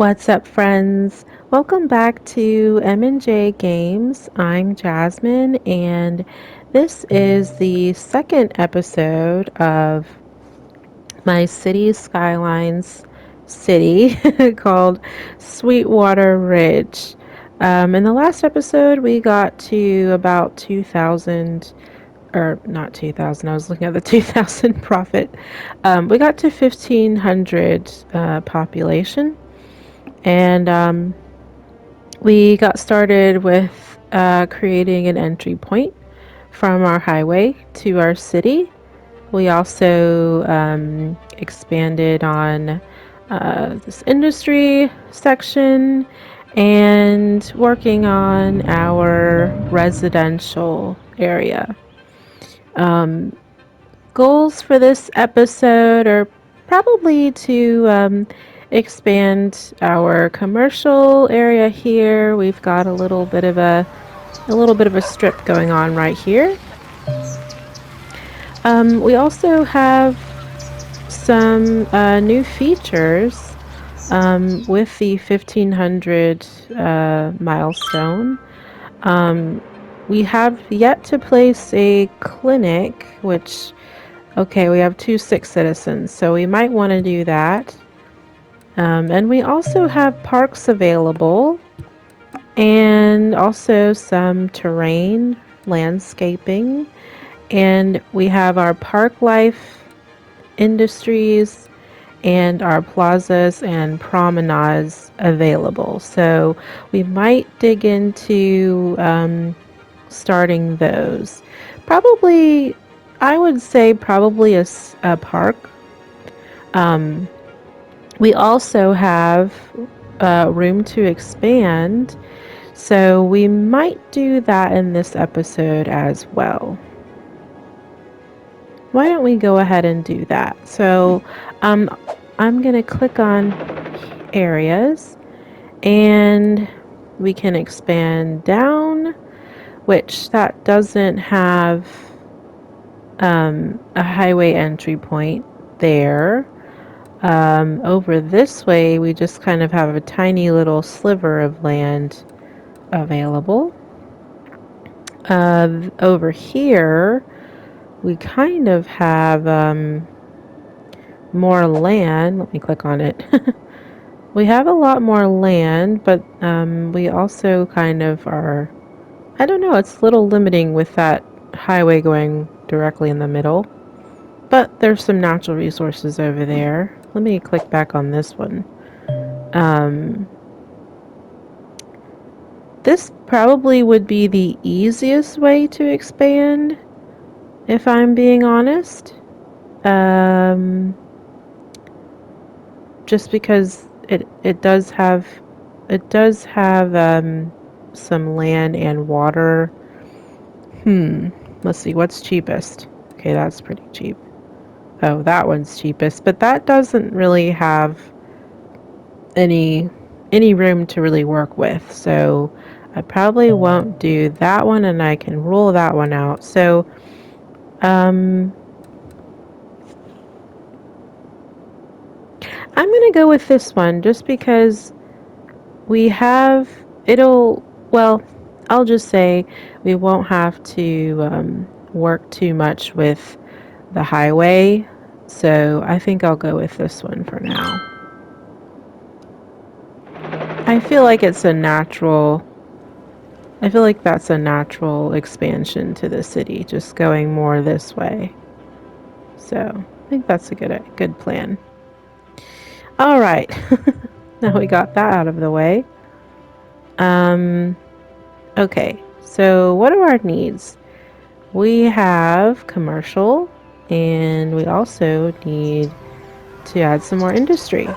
What's up, friends? Welcome back to M&J Games. I'm Jasmine, and this is the second episode of my city Skylines city called Sweetwater Ridge. In the last episode, we got to about 2,000, or not 2,000, I was looking at the 2,000 profit. We got to 1,500 population. And we got started with creating an entry point from our highway to our city. We also expanded on this industry section and working on our residential area. Um, Goals for this episode are probably to expand our commercial area here. We've got a little bit of a strip going on right here. We also have some new features with the 1500 milestone. We have yet to place a clinic, which, okay, we have 2 sick citizens, so we might want to do that. And we also have parks available and also some terrain, landscaping, and we have our park life industries and our plazas and promenades available. So we might dig into starting those. Probably, I would say probably a park. Um, we also have room to expand, so we might do that in this episode as well. Why don't we go ahead and do that? So I'm going to click on areas and we can expand down, which that doesn't have a highway entry point there. Over this way, we just kind of have a tiny little sliver of land available. Over here, we kind of have more land. Let me click on it. We have a lot more land, but we also kind of are, I don't know, it's a little limiting with that highway going directly in the middle. But there's some natural resources over there. Let me click back on this one. This probably would be the easiest way to expand, if I'm being honest. Just because it does have some land and water. Let's see, what's cheapest? Okay, that's pretty cheap. Oh, that one's cheapest, but that doesn't really have any room to really work with. So I probably won't do that one, and I can rule that one out. So I'm gonna go with this one just because we have well, I'll just say we won't have to work too much with the highway, so I think I'll go with this one for now. I feel like that's a natural expansion to the city, just going more this way. So I think that's a good plan. All right, now we got that out of the way. Okay, so what are our needs? We have commercial, and we also need to add some more industry.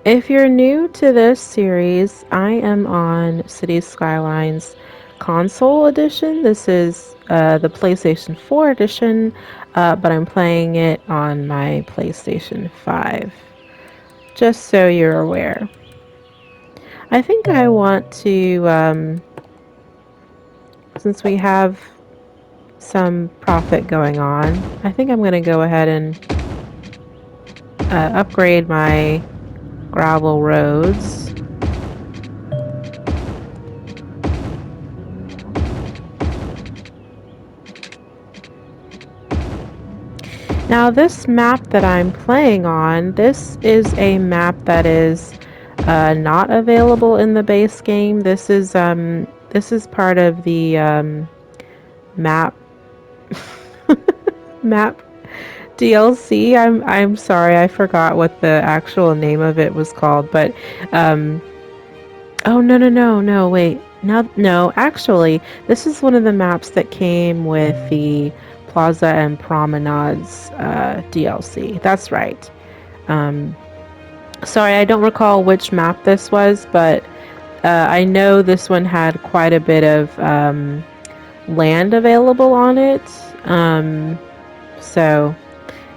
If you're new to this series, I am on City Skylines Console Edition. This is the PlayStation 4 edition, but I'm playing it on my PlayStation 5. Just so you're aware. I think I want to, since we have some profit going on, I think I'm going to go ahead and upgrade my gravel roads. Now this map that I'm playing on, this is a map that is not available in the base game. This is part of the map map DLC. I'm sorry, I forgot what the actual name of it was called, but oh no, wait. No, actually, this is one of the maps that came with the Plaza and Promenades DLC. That's right. Um, Sorry, I don't recall which map this was, but I know this one had quite a bit of land available on it. So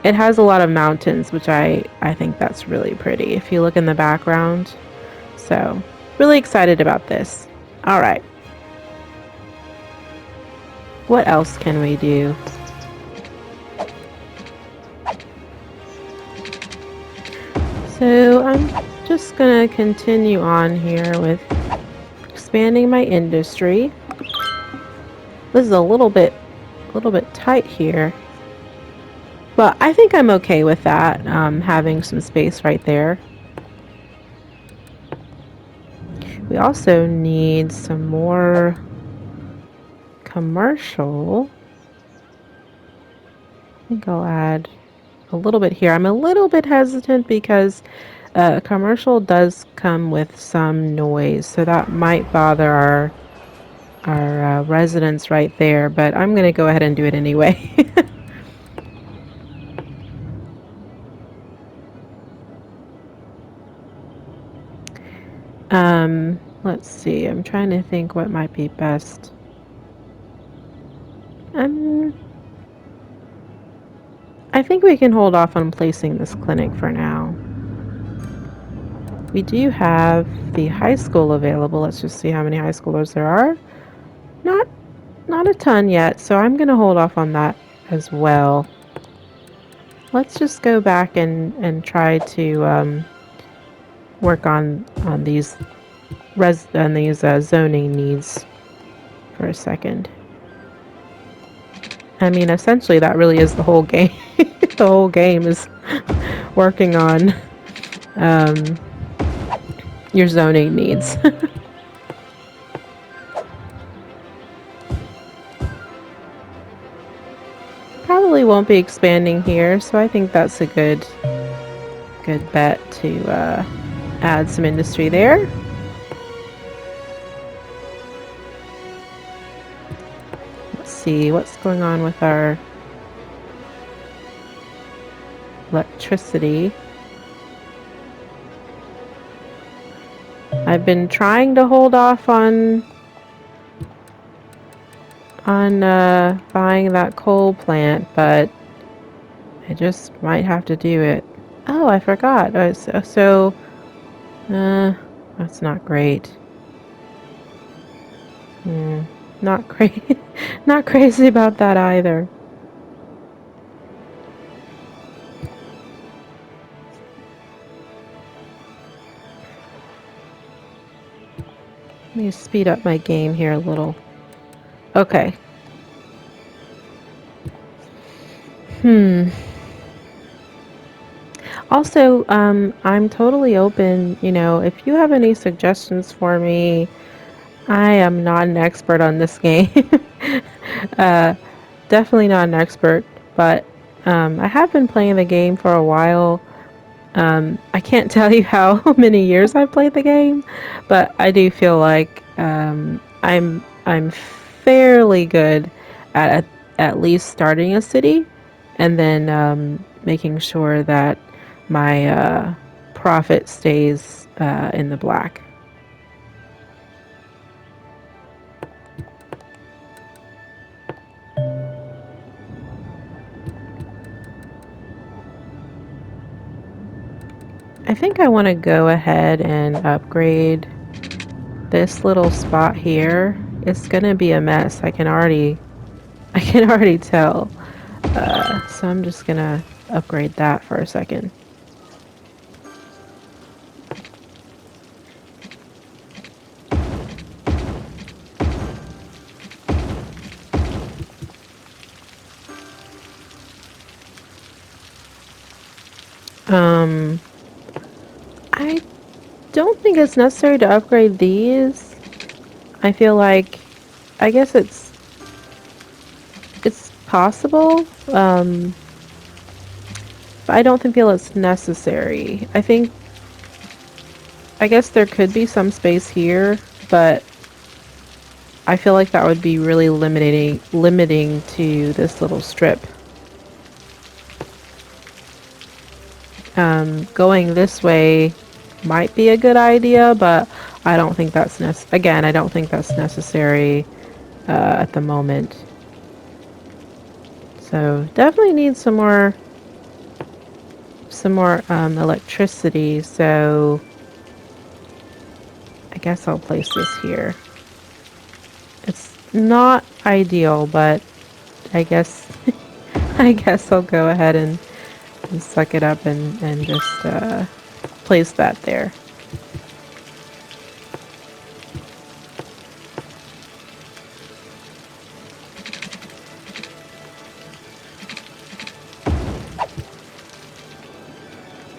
it has a lot of mountains, which I think that's really pretty if you look in the background. So really excited about this. All right. What else can we do? So I'm just gonna continue on here with expanding my industry. This is a little bit tight here, but I think I'm okay with that, having some space right there. We also need some more commercial. I think I'll add a little bit here. I'm a little bit hesitant because commercial does come with some noise, so that might bother our residents right there, but I'm going to go ahead and do it anyway. Let's see. I'm trying to think what might be best. I think we can hold off on placing this clinic for now. We do have the high school available. Let's just see how many high schoolers there are. Not a ton yet, so I'm going to hold off on that as well. Let's just go back and try to work on these zoning needs for a second. I mean, essentially, that really is the whole game. The whole game is working on your zoning needs. Probably won't be expanding here, so I think that's a good bet to add some industry there. Let's see what's going on with our electricity. I've been trying to hold off on buying that coal plant, but I just might have to do it. Oh, I forgot. That's not great. Not great. Not crazy about that either. Let me speed up my game here a little. Okay. Also, I'm totally open, if you have any suggestions for me. I am not an expert on this game. Definitely not an expert, but I have been playing the game for a while. I can't tell you how many years I've played the game, but I do feel like I'm fairly good at least starting a city, and then making sure that my profit stays in the black. I think I want to go ahead and upgrade this little spot here. It's gonna be a mess. I can already tell. So I'm just gonna upgrade that for a second. Um, I don't think it's necessary to upgrade these. I feel like, I guess it's possible. But I don't feel it's necessary. I guess there could be some space here, but I feel like that would be really limiting to this little strip. Going this way might be a good idea, but I don't think that's again, I don't think that's necessary at the moment. So definitely need some more electricity. So I guess I'll place this here. It's not ideal, but I guess I guess I'll go ahead and suck it up and just place that there.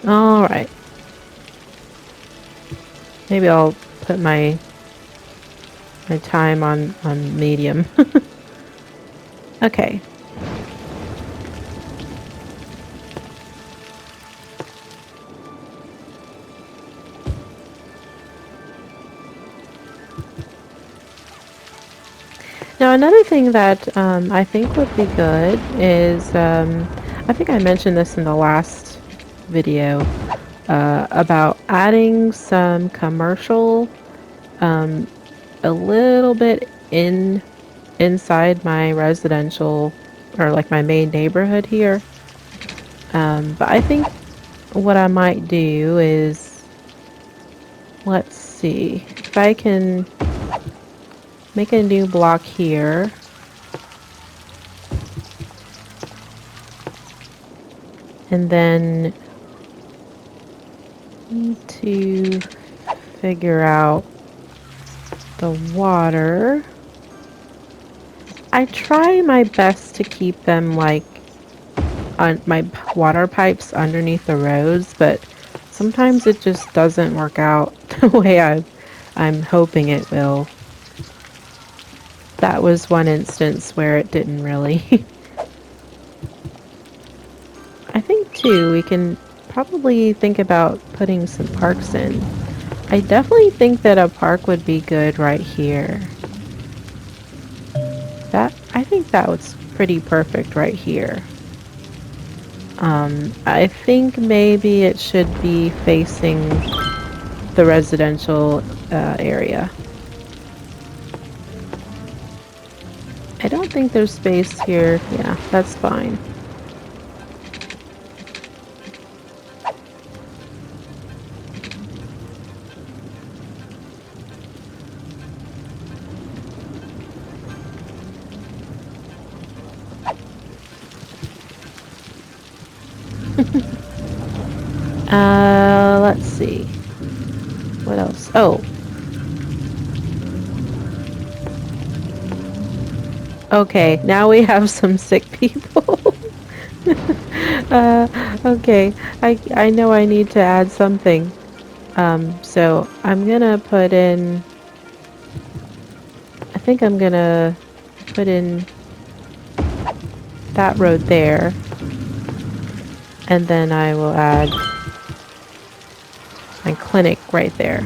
All right. Maybe I'll put my time on medium. Okay. Now another thing that I think would be good is I think I mentioned this in the last video about adding some commercial a little bit inside my residential or like my main neighborhood here. But I think what I might do is, let's see, if I can make a new block here. And then need to figure out the water. I try my best to keep them like on my water pipes underneath the roads, but sometimes it just doesn't work out the way I'm hoping it will. That was one instance where it didn't really. I think too, we can probably think about putting some parks in. I definitely think that a park would be good right here. I think that was pretty perfect right here. I think maybe it should be facing the residential area. I don't think there's space here. Yeah, that's fine. Let's see. What else? Oh. Okay, now we have some sick people. Okay, I know I need to add something. So I'm gonna put in, I think I'm gonna put in that road there. And then I will add my clinic right there.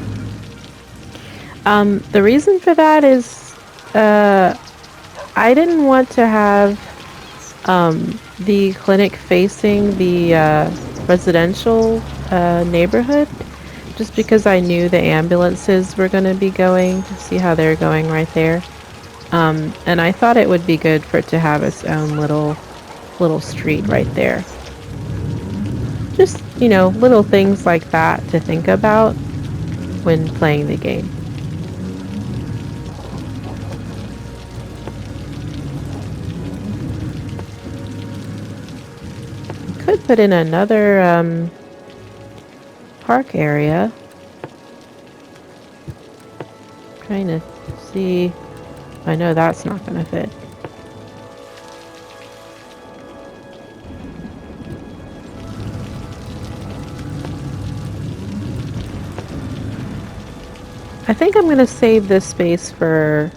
The reason for that is I didn't want to have the clinic facing the residential neighborhood, just because I knew the ambulances were going to be going. See how they're going right there? And I thought it would be good for it to have its own little street right there. Just, little things like that to think about when playing the game. Could put in another park area. Trying to see. I know that's not going to fit. I think I'm gonna save this space for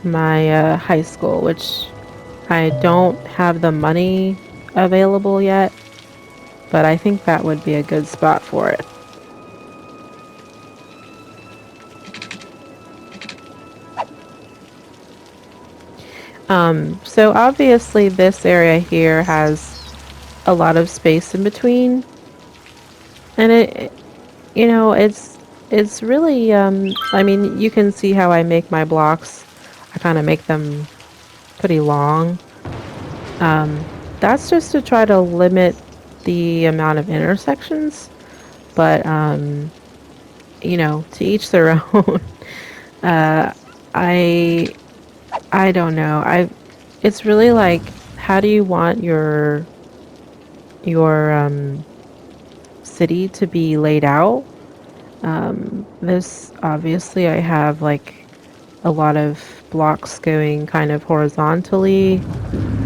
my high school, which I don't have the money available yet, but I think that would be a good spot for it. So obviously this area here has a lot of space in between, and it's really, I mean, you can see how I make my blocks. I kind of make them pretty long. That's just to try to limit the amount of intersections, but to each their own. uh, I I don't know. It's really like, how do you want your city to be laid out? This obviously I have like a lot of blocks going kind of horizontally.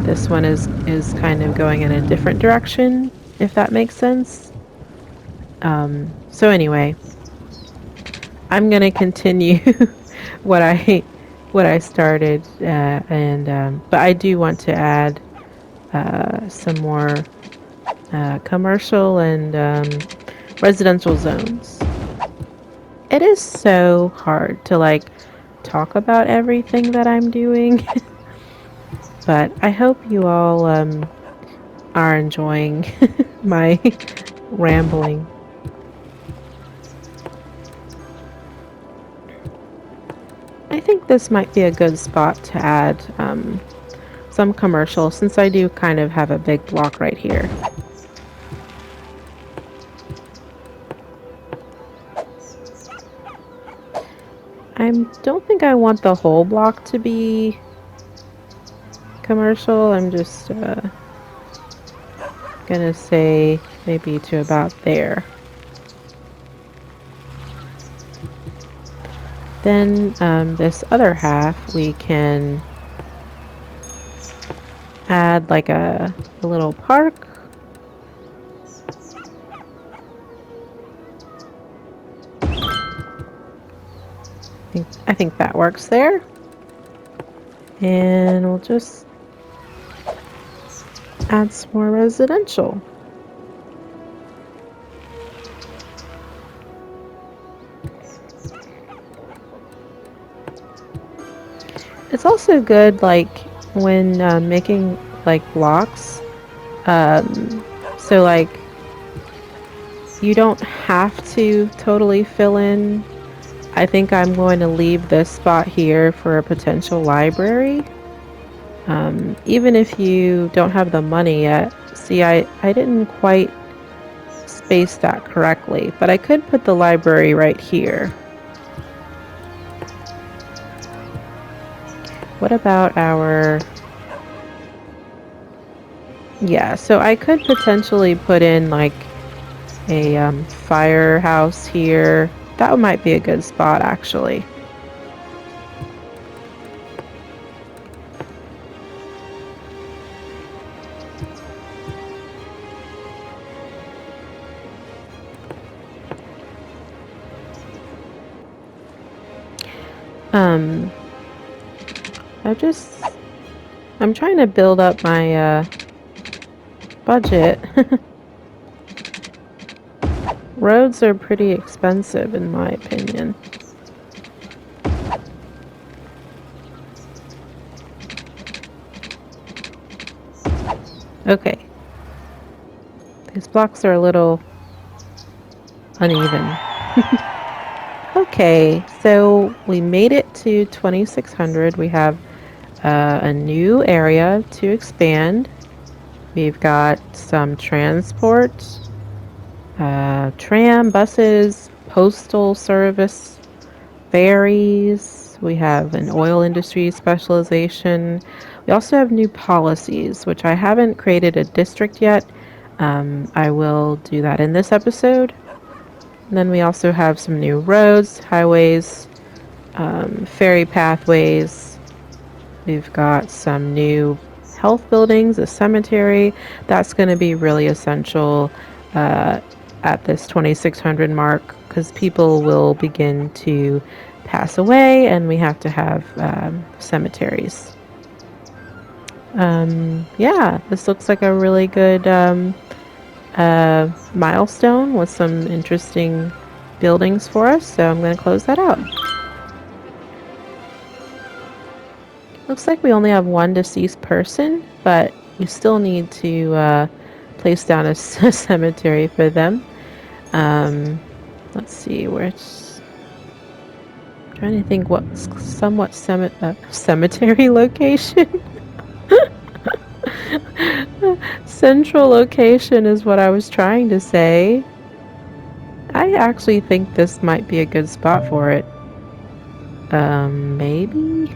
This one is kind of going in a different direction, if that makes sense. So anyway, I'm gonna continue what I what I started, and but I do want to add some more commercial and residential zones. It is so hard to like talk about everything that I'm doing, but I hope you all are enjoying my rambling. I think this might be a good spot to add some commercial, since I do kind of have a big block right here. I don't think I want the whole block to be commercial. I'm just gonna say maybe to about there. Then this other half we can add like a little park. I think that works there. And we'll just add some more residential. It's also good, like, when making, like, blocks. So, like, you don't have to totally fill in. I think I'm going to leave this spot here for a potential library. Even if you don't have the money yet. See, I didn't quite space that correctly, but I could put the library right here. What about our... Yeah, so I could potentially put in like a firehouse here. That might be a good spot, actually. I'm trying to build up my budget. Roads are pretty expensive in my opinion. Okay. These blocks are a little uneven. Okay, so we made it to 2600. We have a new area to expand. We've got some transport, tram, buses, postal service, ferries. We have an oil industry specialization. We also have new policies, which I haven't created a district yet. I will do that in this episode. And then we also have some new roads, highways, ferry pathways. We've got some new health buildings, a cemetery. That's going to be really essential at this 2600 mark because people will begin to pass away and we have to have cemeteries. Yeah, this looks like a really good milestone with some interesting buildings for us, so I'm going to close that out. Looks like we only have one deceased person, but we still need to place down a cemetery for them. Let's see, where's... Trying to think what somewhat cemetery location. Central location is what I was trying to say. I actually think this might be a good spot for it. Maybe?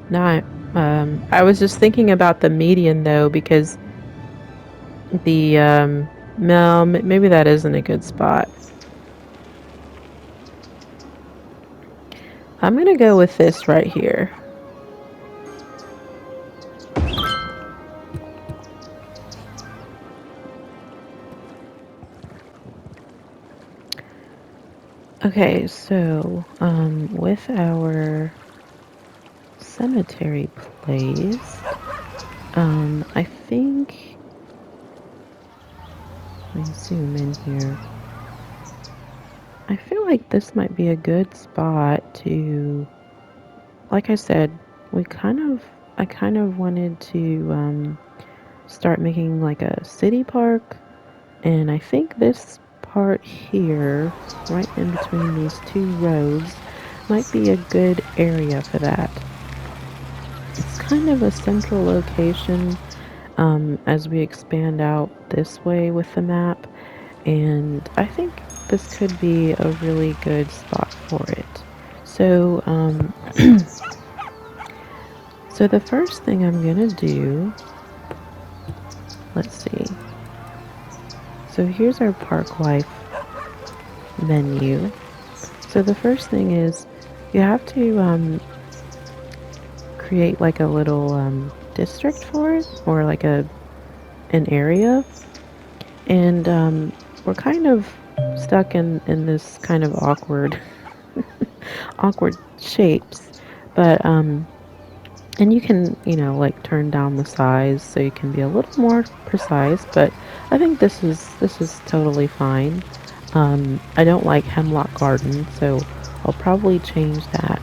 No, I was just thinking about the median though, because the, no, maybe that isn't a good spot. I'm gonna go with this right here. Okay, so, with our cemetery placed, I think, let me zoom in here. I feel like this might be a good spot to, like I said, I kind of wanted to, start making like a city park, and I think this part here, right in between these two roads, might be a good area for that. It's kind of a central location as we expand out this way with the map, and I think this could be a really good spot for it. So, so the first thing I'm gonna do, let's see. So here's our park life menu. So the first thing is you have to create like a little district for it, or like an area, and we're kind of stuck in this kind of awkward awkward shapes, but and you can, you know, like turn down the size so you can be a little more precise, but I think this is totally fine. I don't like Hemlock Garden, so I'll probably change that.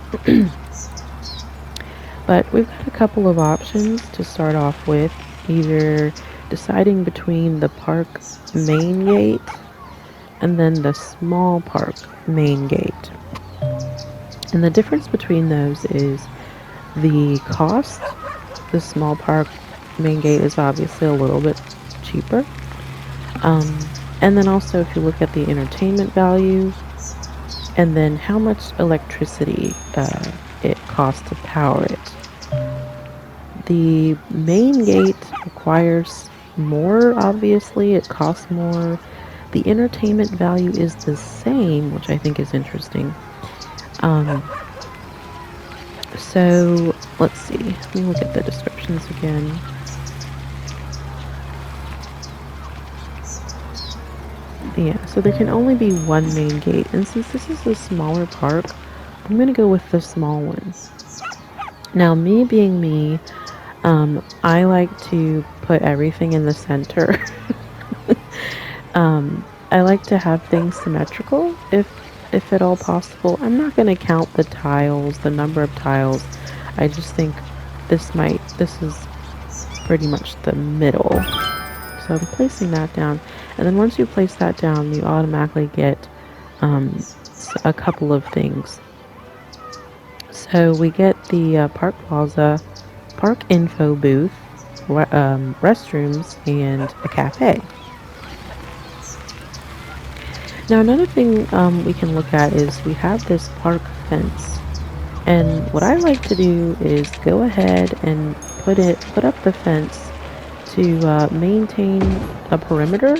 But we've got a couple of options to start off with, either deciding between the park main gate and then the small park main gate. And the difference between those is the cost. The small park main gate is obviously a little bit cheaper. And then also if you look at the entertainment value, and then how much electricity it costs to power it. The main gate requires more, obviously, it costs more. The entertainment value is the same, which I think is interesting. So let's see, let me look at the descriptions again. Yeah, so there can only be one main gate, and since this is a smaller park, I'm gonna go with the small one. Now, me being me, I like to put everything in the center. I like to have things symmetrical, if at all possible. I'm not gonna count the tiles, the number of tiles. I just think this is pretty much the middle. So I'm placing that down, and then once you place that down, you automatically get a couple of things. So we get the Park Plaza, Park Info booth, restrooms, and a cafe. Now another thing we can look at is we have this park fence, and what I like to do is go ahead and put up the fence to maintain a perimeter.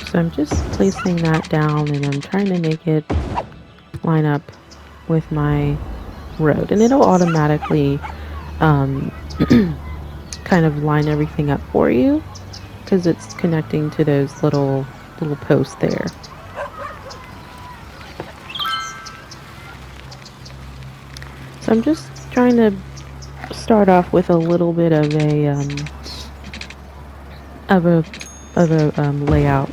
So I'm just placing that down, and I'm trying to make it line up with my road, and it'll automatically um, kind of line everything up for you because it's connecting to those little posts there. So I'm just trying to start off with a little bit of a layout.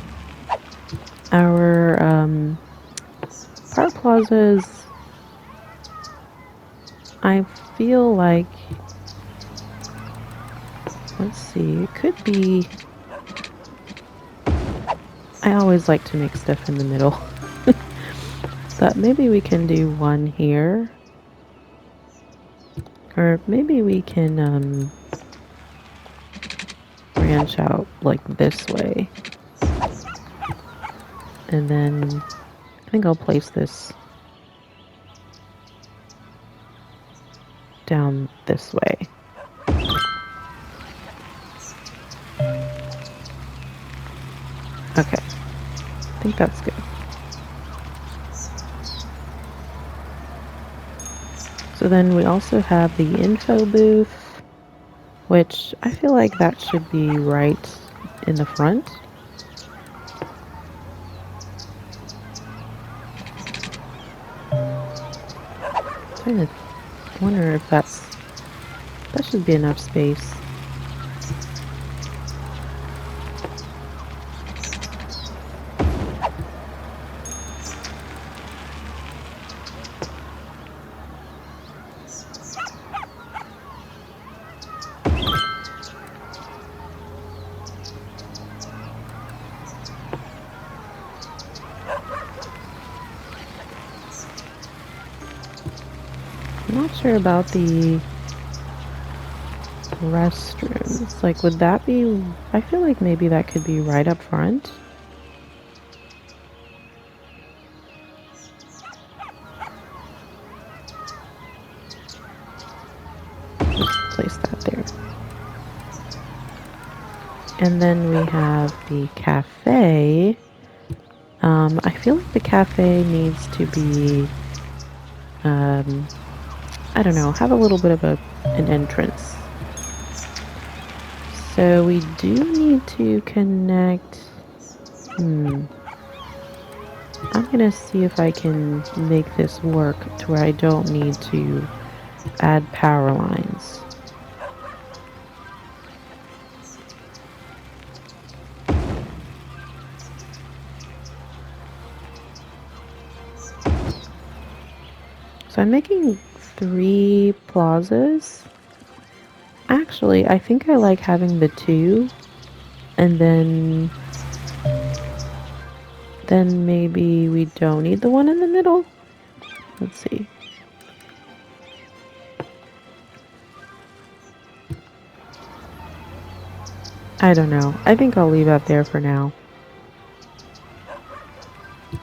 Our park plazas, I feel like, let's see, it could be. I always like to make stuff in the middle. But maybe we can do one here. Or maybe we can branch out like this way. And then I think I'll place this down this way. Okay, I think that's good. So then we also have the info booth, which I feel like that should be right in the front. I'm trying to wonder if that should be enough space. I'm not sure about the restrooms. Like, would that be... I feel like maybe that could be right up front. Just place that there. And then we have the cafe. I feel like the cafe needs to be... I don't know, have a little bit of an entrance. So we do need to connect... I'm gonna see if I can make this work to where I don't need to add power lines. So I'm making 3 plazas. Actually, I think I like having the 2, and then maybe we don't need the one in the middle. Let's see. I don't know. I think I'll leave that there for now.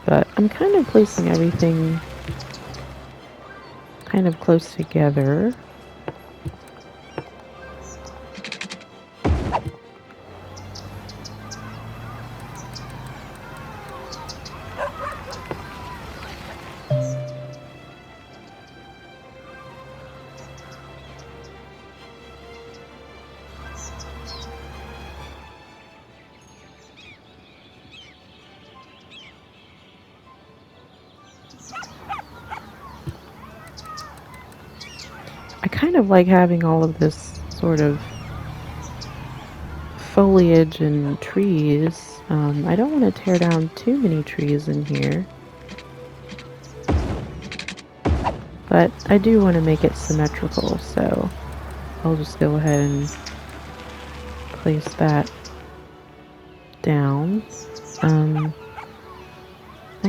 But I'm kind of placing everything kind of close together. I kind of like having all of this sort of foliage and trees. I don't want to tear down too many trees in here. But I do want to make it symmetrical, so I'll just go ahead and place that down. I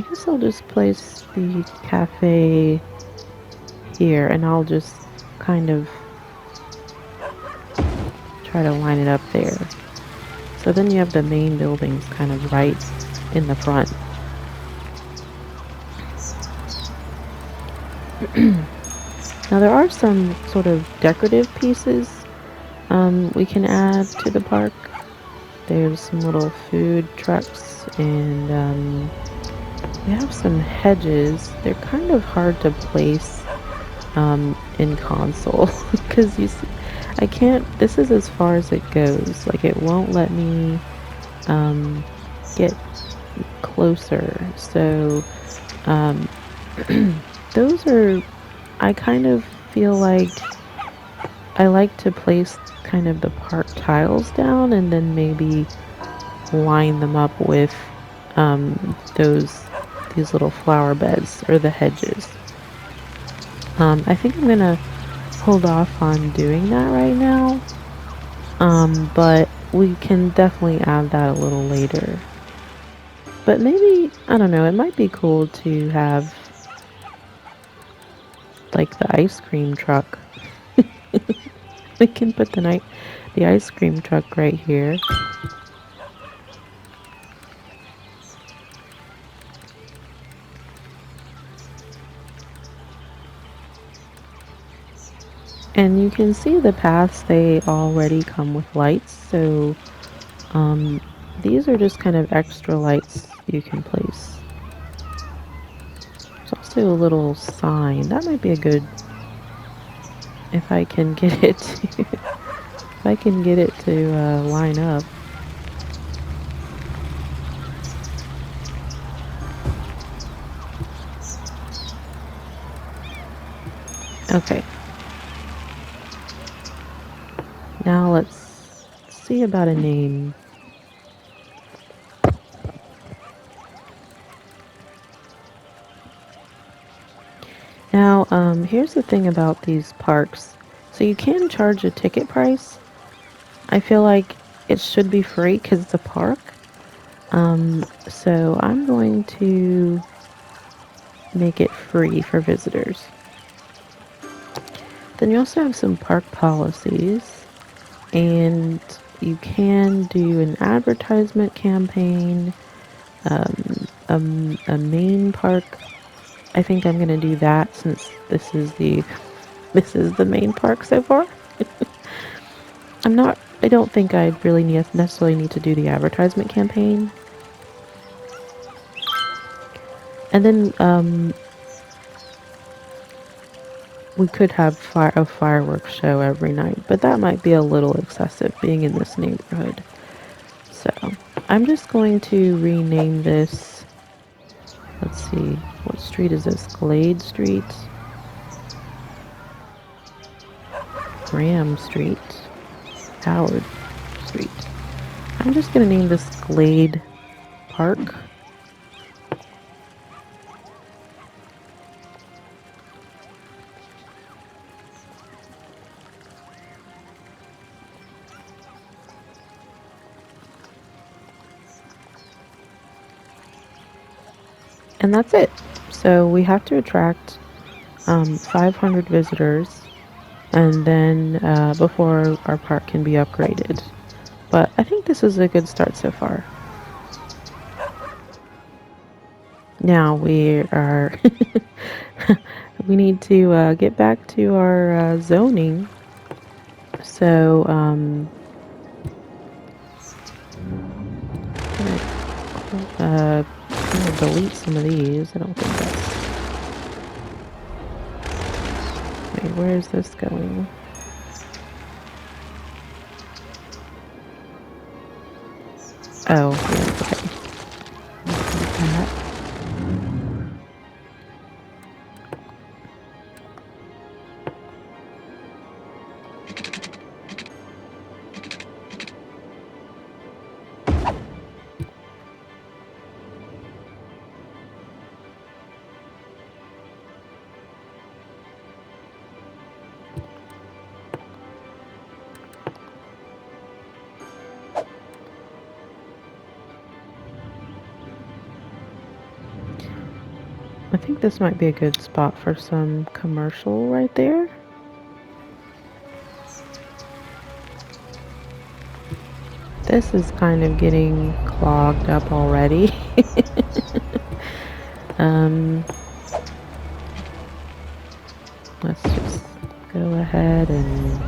guess I'll just place the cafe here, and I'll just kind of try to line it up there. So then you have the main buildings kind of right in the front. Now there are some sort of decorative pieces we can add to the park. There's some little food trucks and We have some hedges. They're kind of hard to place in console because you see, I can't. This is as far as it goes. Like it won't let me get closer. So um, those are. I kind of feel like I like to place kind of the park tiles down and then maybe line them up with these little flower beds or the hedges. I think I'm gonna hold off on doing that right now. But we can definitely add that a little later. But maybe, I don't know, it might be cool to have like the ice cream truck. We can put the ice cream truck right here. And you can see the paths, they already come with lights, so um, these are just kind of extra lights you can place. There's also a little sign. That might be a good, if I can get it to, if I can get it to line up. Okay. Now let's see about a name. Now, here's the thing about these parks. So you can charge a ticket price. I feel like it should be free because it's a park. So I'm going to make it free for visitors. Then you also have some park policies, and you can do an advertisement campaign, a main park. I think I'm gonna do that since this is the this is the main park so far. I don't think I really necessarily need to do the advertisement campaign. And then we could have a fireworks show every night, but that might be a little excessive being in this neighborhood. So I'm just going to rename this. Let's see, what street is this? Glade Street, Graham Street, Howard Street. I'm just going to name this Glade Park. And that's it. So we have to attract 500 visitors, and then before our park can be upgraded. But I think this is a good start so far. Now we are we need to get back to our zoning. So I'm gonna delete some of these. I don't think that's. Wait, where is this going? Oh, yeah, okay. That. I think this might be a good spot for some commercial right there. This is kind of getting clogged up already. Let's just go ahead and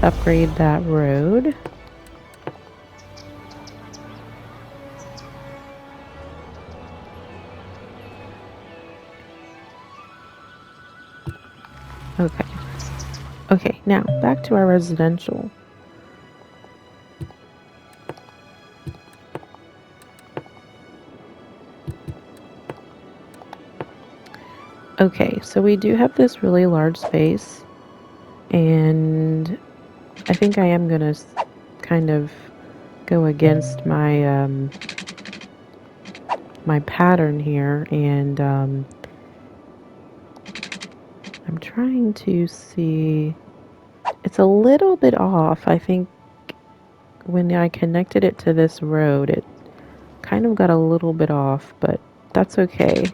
upgrade that road. Okay. Okay, now back to our residential. Okay, so we do have this really large space, and I think I am gonna kind of go against my pattern here, and I'm trying to see. It's a little bit off. I think when I connected it to this road, it kind of got a little bit off, but that's okay.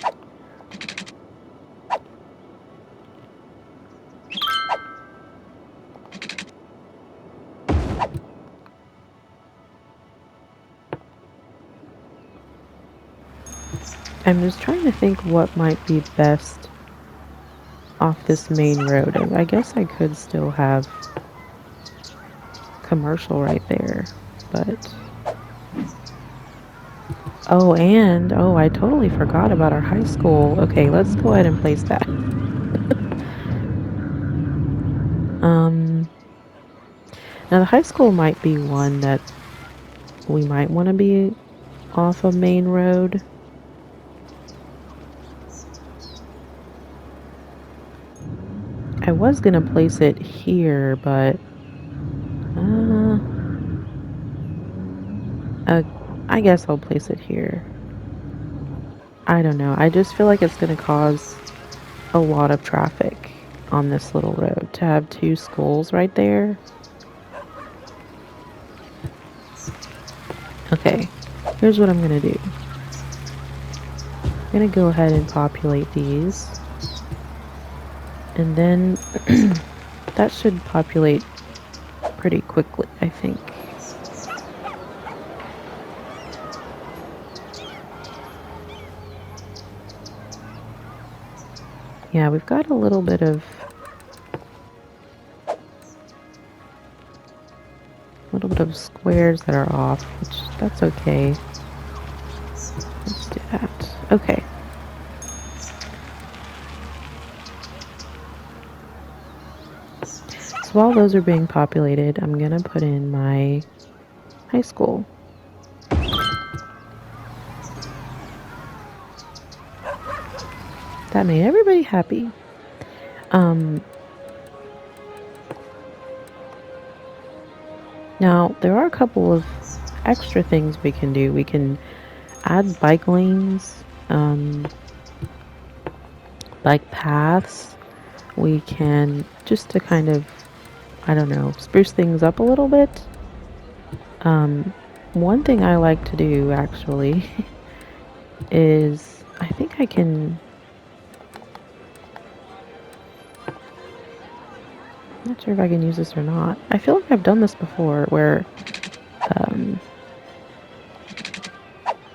I'm just trying to think what might be best off this main road. I guess I could still have commercial right there, but oh, I totally forgot about our high school. Okay, let's go ahead and place that. Um, Now the high school might be one that we might want to be off a main road. I was gonna place it here, but uh, uh I guess I'll place it here. I don't know. I just feel like it's gonna cause a lot of traffic on this little road to have two schools right there. Okay, here's what I'm gonna do. I'm gonna go ahead and populate these, and then that should populate pretty quickly, I think. Yeah, we've got a little bit of squares that are off, which that's okay. Let's do that. Okay. So while those are being populated, I'm gonna put in my high school. That made everybody happy. Now, there are a couple of extra things we can do. We can add bike lanes, bike paths. We can, just to kind of, I don't know, spruce things up a little bit. One thing I like to do, actually, is I think I can... I'm not sure if I can use this or not. I feel like I've done this before where,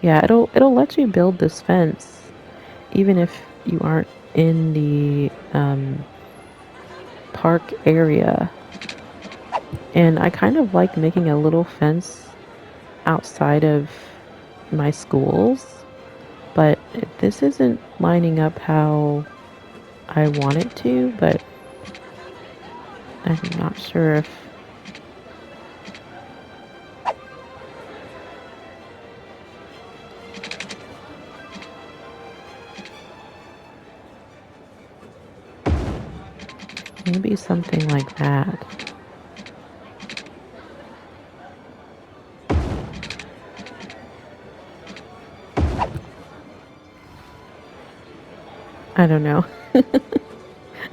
yeah, it'll let you build this fence even if you aren't in the park area. And I kind of like making a little fence outside of my schools, but this isn't lining up how I want it to, but I'm not sure if... Maybe something like that. I don't know.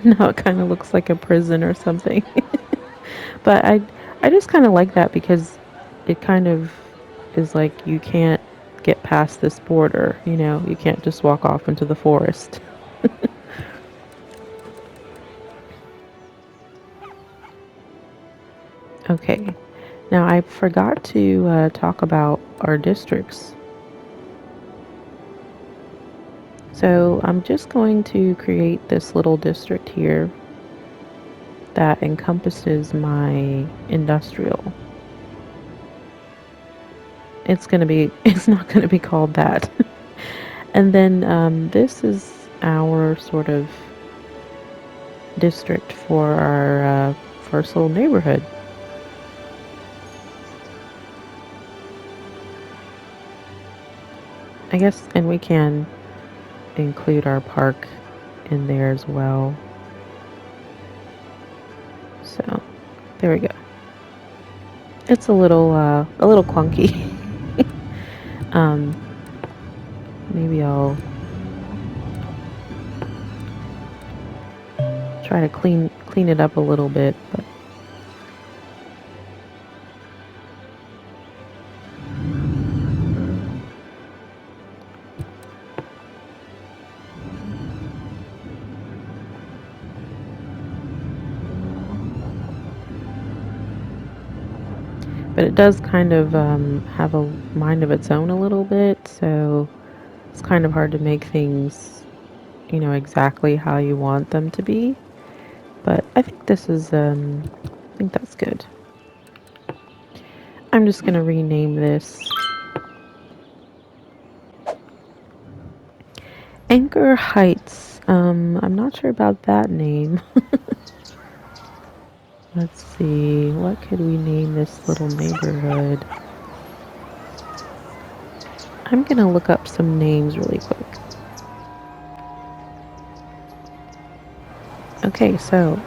No, it kind of looks like a prison or something. But I just kind of like that because it kind of is like you can't get past this border, you know? You can't just walk off into the forest. Okay, now I forgot to talk about our districts. So I'm just going to create this little district here that encompasses my industrial. It's not gonna be called that. And then this is our sort of district for our first little neighborhood. I guess, and we can include our park in there as well. So, there we go. It's a little clunky. Maybe I'll try to clean it up a little bit, but it does kind of have a mind of its own a little bit, so it's kind of hard to make things, exactly how you want them to be. But I think this is, I think that's good. I'm just gonna rename this Anchor Heights. I'm not sure about that name. Let's see, what could we name this little neighborhood? I'm gonna look up some names really quick. Okay, so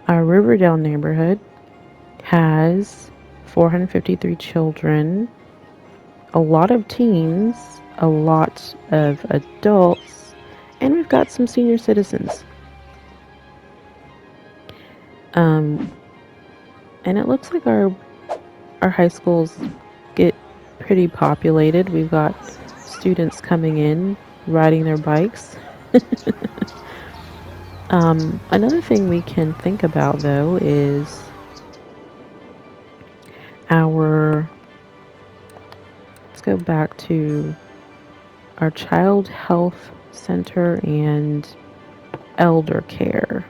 our Riverdale neighborhood has 453 children, a lot of teens, a lot of adults, and we've got some senior citizens. And it looks like our high schools get pretty populated. We've got students coming in, riding their bikes. Another thing we can think about, though, is let's go back to our child health center and elder care.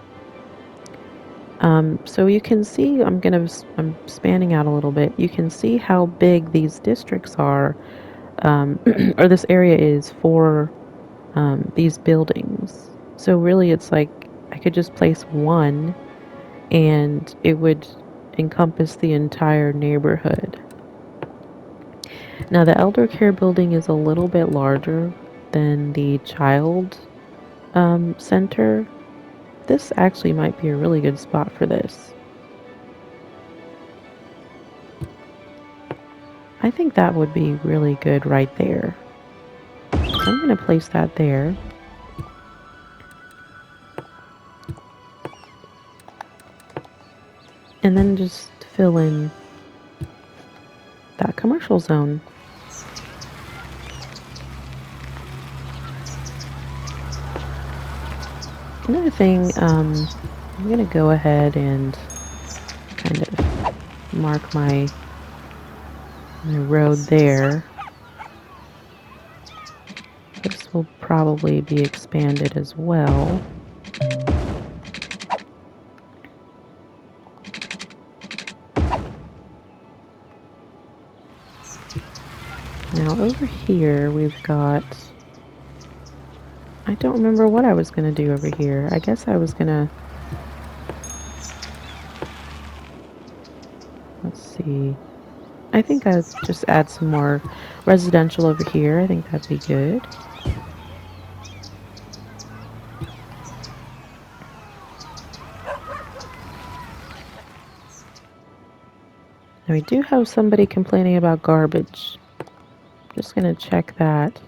So you can see, I'm spanning out a little bit. You can see how big these districts are, or this area is for these buildings. So really it's like I could just place one and it would encompass the entire neighborhood. Now the elder care building is a little bit larger than the child center. This actually might be a really good spot for this. I think that would be really good right there. So I'm going to place that there. And then just fill in that commercial zone. Another thing, I'm going to go ahead and kind of mark my road there. This will probably be expanded as well. Now over here we've got, I don't remember what I was going to do over here. I guess I was going to, let's see. I think I'll just add some more residential over here. I think that'd be good. Now we do have somebody complaining about garbage. Just gonna check that.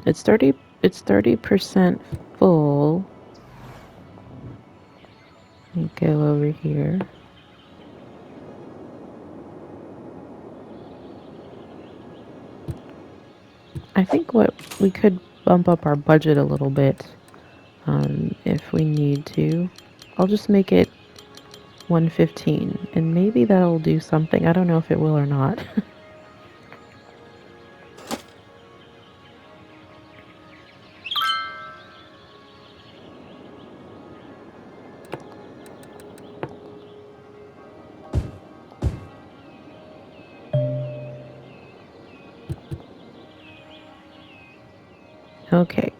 It's 30% full. Let me go over here. I think what we could bump up our budget a little bit if we need to. I'll just make it 115 and maybe that'll do something. I don't know if it will or not. Okay.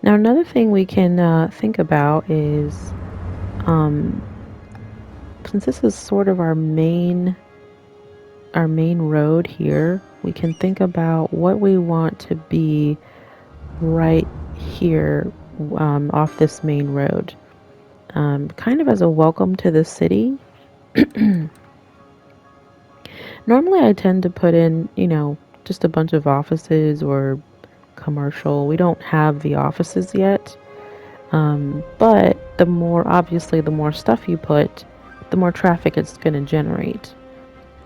Now, another thing we can think about is um, since this is sort of our main road here, we can think about what we want to be right here off this main road. Kind of as a welcome to the city. Normally, I tend to put in, just a bunch of offices or commercial. We don't have the offices yet. But obviously, the more stuff you put, the more traffic it's going to generate.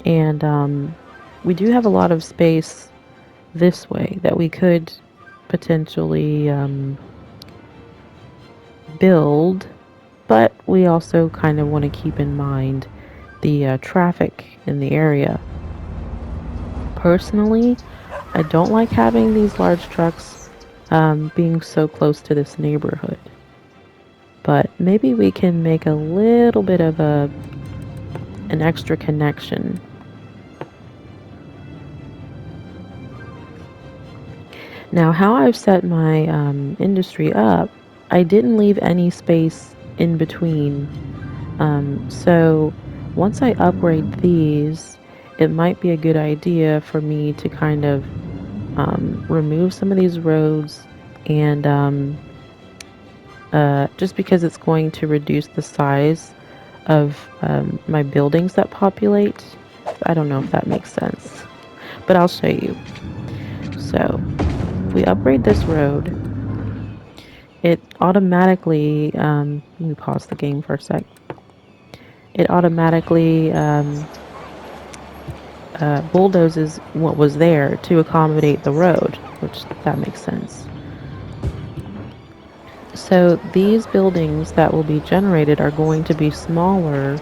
And we do have a lot of space this way that we could potentially build, but we also kind of want to keep in mind the traffic in the area. Personally, I don't like having these large trucks being so close to this neighborhood. But maybe we can make a little bit of an extra connection. Now, how I've set my industry up, I didn't leave any space in between. So once I upgrade these, it might be a good idea for me to kind of remove some of these roads and just because it's going to reduce the size of my buildings that populate. I don't know if that makes sense, but I'll show you. So if we upgrade this road, it automatically, let me pause the game for a sec. It automatically bulldozes what was there to accommodate the road, which that makes sense. So these buildings that will be generated are going to be smaller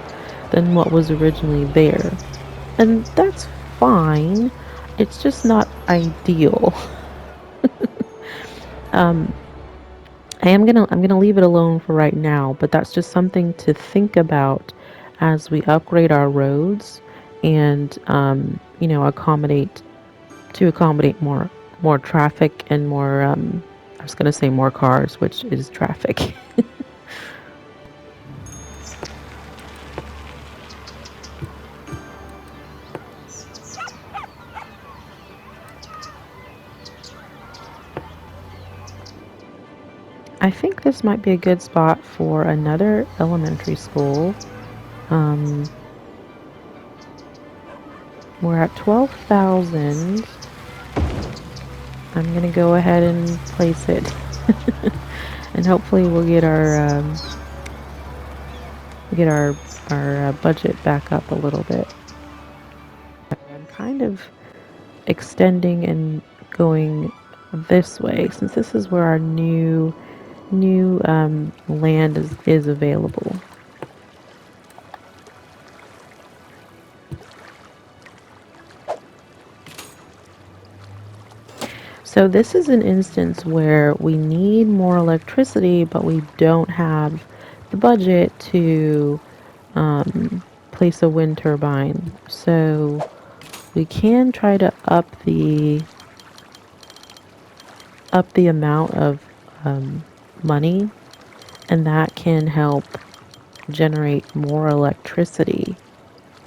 than what was originally there. And that's fine. It's just not ideal. I'm gonna leave it alone for right now, but that's just something to think about as we upgrade our roads and accommodate more traffic and more I was gonna say more cars, which is traffic. I think this might be a good spot for another elementary school. We're at 12,000. I'm gonna go ahead and place it. And hopefully we'll get our budget back up a little bit. I'm kind of extending and going this way since this is where our new land is available. So this is an instance where we need more electricity, but we don't have the budget to place a wind turbine. So we can try to up the amount of money, and that can help generate more electricity.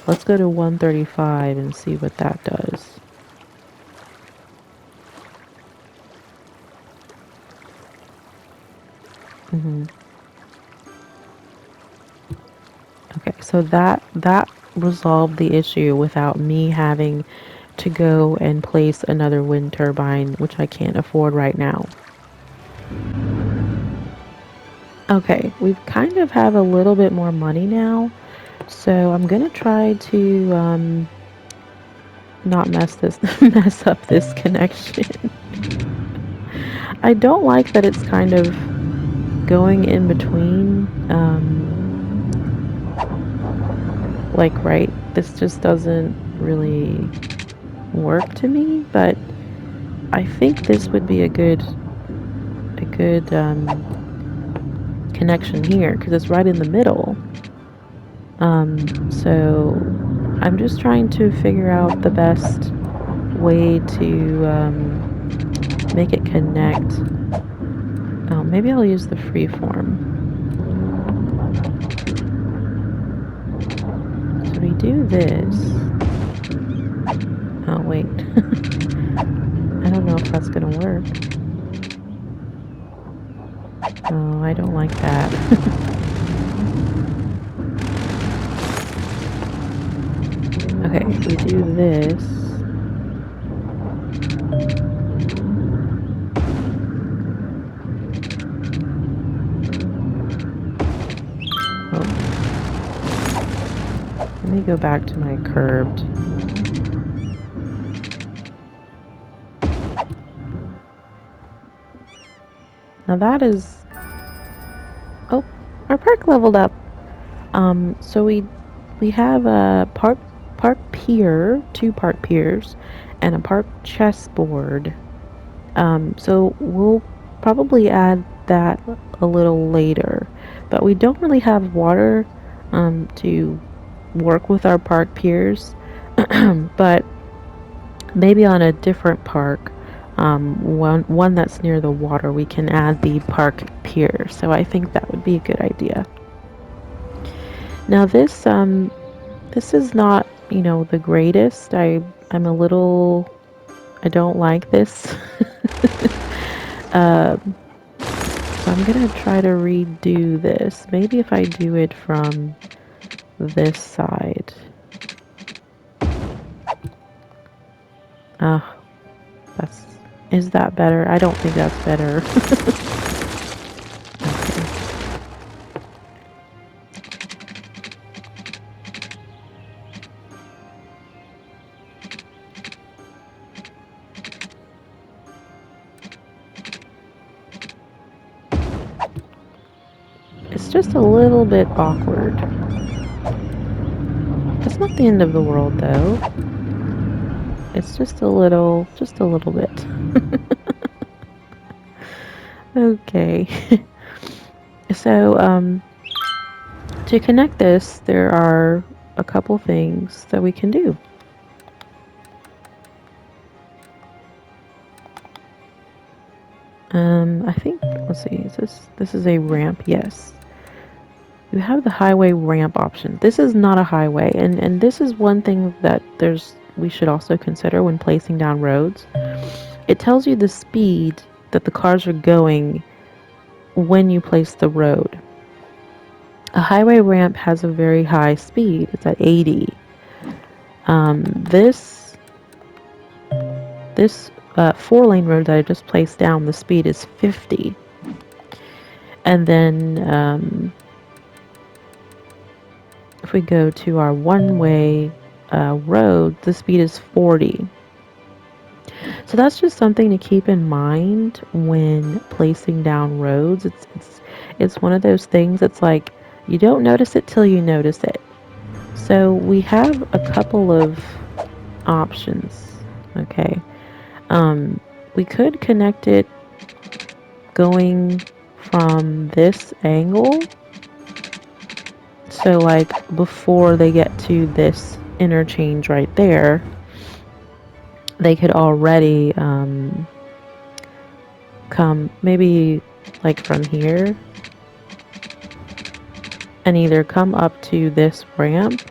Let's go to 135 and see what that does. Okay, so that resolved the issue without me having to go and place another wind turbine, which I can't afford right now. Okay, we've kind of have a little bit more money now, so I'm gonna try to not mess up this connection. I don't like that it's kind of going in between. Right, this just doesn't really work to me, but I think this would be a good connection here because it's right in the middle. So I'm just trying to figure out the best way to make it connect. Oh, maybe I'll use the freeform. So we do this. Oh, wait. I don't know if that's gonna work. Oh, I don't like that. Okay, we do this. Oh. Let me go back to my curved. Now that is... Oh, our park leveled up. So we have a park pier, 2 park piers, and a park chessboard. So we'll probably add that a little later, but we don't really have water to work with our park piers, but maybe on a different park, one that's near the water, we can add the park pier. So I think that would be a good idea. Now this is not, you know, the greatest. I'm a little, I don't like this. So I'm gonna try to redo this. Maybe if I do it from this side. Uh, is that better? I don't think that's better. It's just a little bit awkward. It's not the end of the world though. It's just a little bit. Okay. So, to connect this, there are a couple things that we can do. I think, let's see, this is a ramp? Yes. You have the highway ramp option. This is not a highway, and this is one thing that we should also consider when placing down roads. It tells you the speed that the cars are going when you place the road. A highway ramp has a very high speed. It's at 80. This 4-lane road that I just placed down, the speed is 50. And then if we go to our one-way road, the speed is 40. So that's just something to keep in mind when placing down roads. It's one of those things that's like you don't notice it till you notice it. So we have a couple of options. Okay. We could connect it going from this angle. So like before they get to this interchange right there, they could already come maybe like from here and either come up to this ramp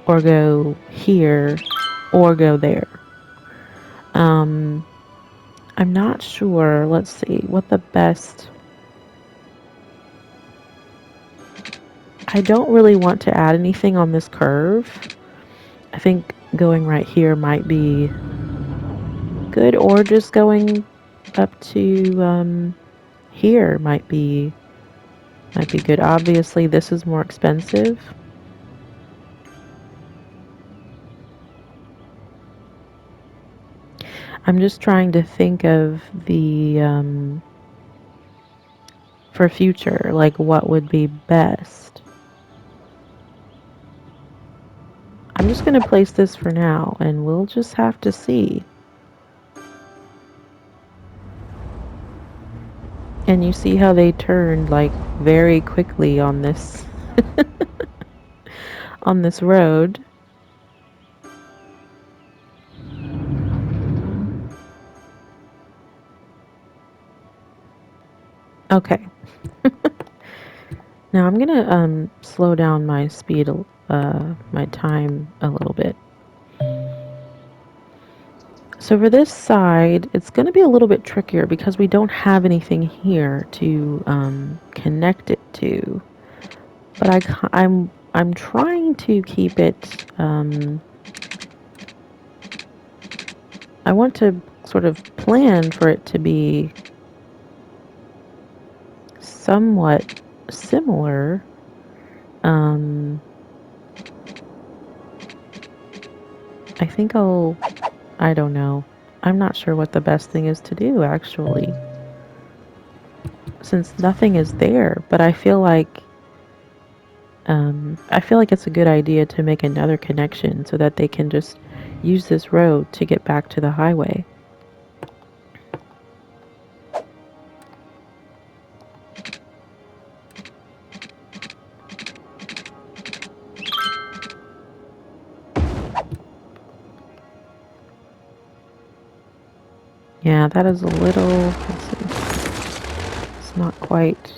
or go here or go there. I'm not sure. Let's see what the best. I don't really want to add anything on this curve. I think going right here might be good, or just going up to here might be good. Obviously this is more expensive. I'm just trying to think of the for future, like what would be best. I'm just gonna place this for now and we'll just have to see. And you see how they turned like very quickly on this. on this road. Okay. Now I'm gonna slow down my speed, my time a little bit. So for this side, it's gonna be a little bit trickier because we don't have anything here to connect it to. But I'm trying to keep it. I want to sort of plan for it to be somewhat similar. I think I don't know. I'm not sure what the best thing is to do, actually. Since nothing is there, but I feel like it's a good idea to make another connection so that they can just use this road to get back to the highway. Yeah, that is a little, let's see, it's not quite.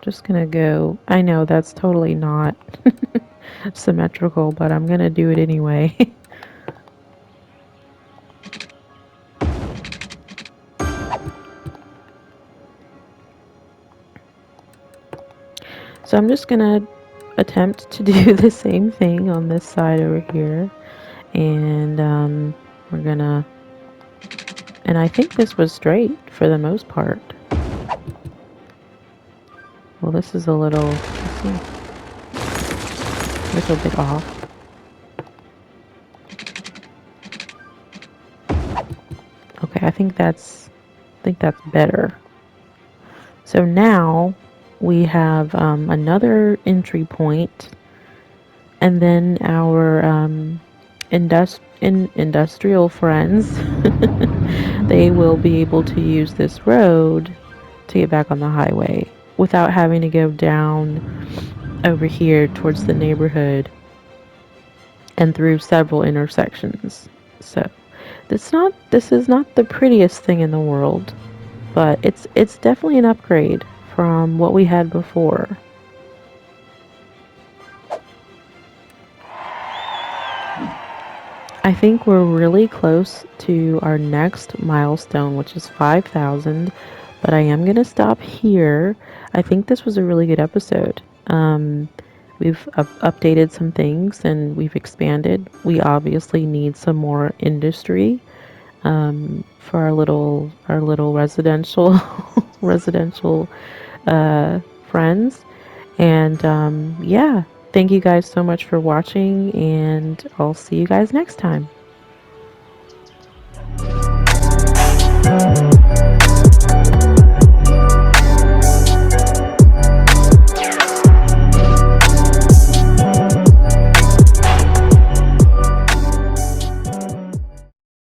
Just gonna go, I know that's totally not symmetrical, but I'm gonna do it anyway. So I'm just gonna attempt to do the same thing on this side over here. And we're gonna, and I think this was straight for the most part. Well, this is a little bit off. Okay, I think that's better. So now we have another entry point, and then our industrial friends, they will be able to use this road to get back on the highway without having to go down over here towards the neighborhood and through several intersections. So this is not the prettiest thing in the world, but it's definitely an upgrade from what we had before. I think we're really close to our next milestone, which is 5,000, but I am going to stop here. I think this was a really good episode. We've updated some things and we've expanded. We obviously need some more industry for our little residential residential friends. And yeah, thank you guys so much for watching, and I'll see you guys next time.